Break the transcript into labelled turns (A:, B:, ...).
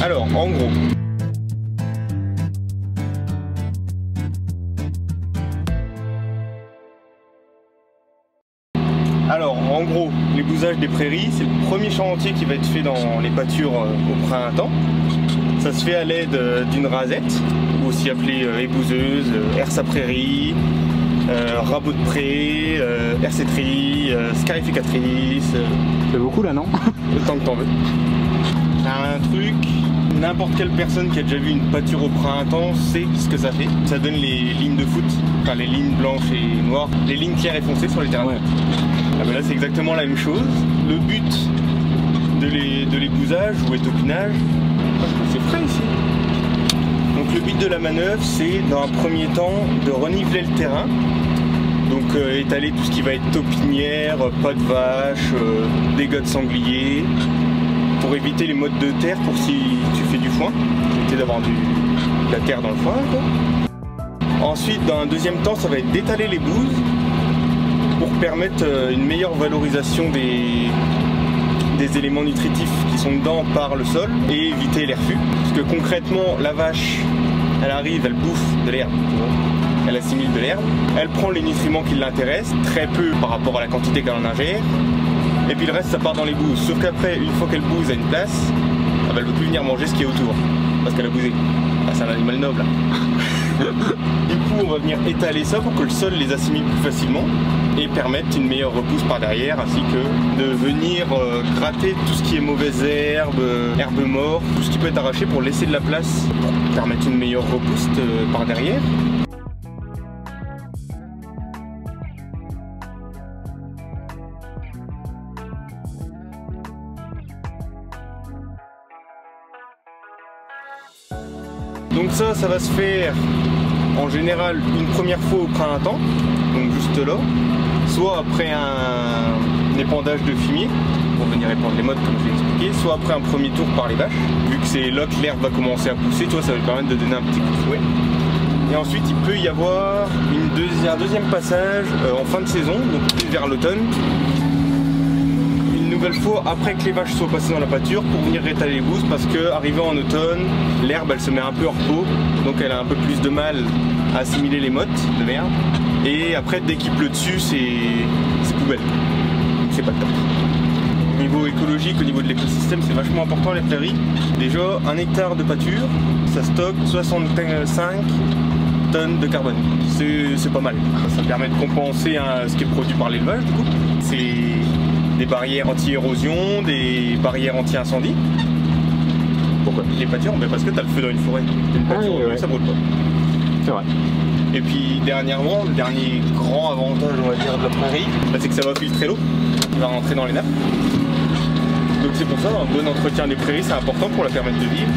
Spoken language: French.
A: Alors, en gros. Alors, en gros, l'ébousage des prairies, c'est le premier chantier qui va être fait dans les pâtures au printemps. Ça se fait à l'aide d'une rasette, aussi appelée ébouseuse, herse à prairie, rabot de pré, hersetterie, scarificatrice.
B: C'est beaucoup là, non?
A: Autant que t'en veux. Un truc, n'importe quelle personne qui a déjà vu une pâture au printemps sait ce que ça fait. Ça donne les lignes de foot, enfin les lignes blanches et noires, les lignes claires et foncées sur les terrains. Ouais. Ah ben là c'est exactement la même chose. Le but de l'ébousage ou étopinage, c'est frais ici. Donc le but de la manœuvre c'est dans un premier temps de reniveler le terrain. Donc étaler tout ce qui va être taupinière, pas de vache, dégâts de sanglier, pour éviter les mottes de terre pour si tu fais du foin, éviter d'avoir de la terre dans le foin quoi. Ensuite dans un deuxième temps ça va être d'étaler les bouses pour permettre une meilleure valorisation des éléments nutritifs qui sont dedans par le sol et éviter les refus. Parce que concrètement la vache elle arrive, elle bouffe de l'herbe, elle assimile de l'herbe, elle prend les nutriments qui l'intéressent, très peu par rapport à la quantité qu'elle en ingère, et puis le reste ça part dans les bouses. Sauf qu'après, une fois qu'elle bouse à une place, elle ne peut plus venir manger ce qui est autour, parce qu'elle a bousé. Ah, c'est un animal noble. Du coup on va venir étaler ça pour que le sol les assimile plus facilement et permettre une meilleure repousse par derrière, ainsi que de venir gratter tout ce qui est mauvaise herbe, herbe morte, tout ce qui peut être arraché pour laisser de la place pour permettre une meilleure repousse par derrière. Donc ça va se faire en général une première fois au printemps, donc juste là, soit après un épandage de fumier, pour venir épandre les mottes comme je l'ai expliqué, soit après un premier tour par les vaches, vu que c'est là que l'herbe va commencer à pousser, toi ça va permettre de donner un petit coup de fouet. Et ensuite il peut y avoir un deuxième passage en fin de saison, donc plus vers l'automne, nouvelle fois après que les vaches soient passées dans la pâture pour venir rétaler les bouses, parce que arrivant en automne, l'herbe elle se met un peu en repos, donc elle a un peu plus de mal à assimiler les mottes de l'herbe, et après dès qu'il pleut dessus c'est poubelle, c'est pas top. Au niveau écologique, au niveau de l'écosystème, c'est vachement important les prairies. Déjà 1 hectare de pâture, ça stocke 65 tonnes de carbone, c'est pas mal. Ça permet de compenser ce qui est produit par l'élevage du coup. C'est des barrières anti-érosion, des barrières anti-incendie. Pourquoi les pâtures? Parce que tu as le feu dans une forêt. Une pâture, ouais. Ça brûle pas.
B: C'est vrai.
A: Et puis dernièrement, le dernier grand avantage on va dire de la prairie, c'est que ça va filtrer l'eau qui va rentrer dans les nappes. Donc c'est pour ça, un bon entretien des prairies c'est important pour la permettre de vivre.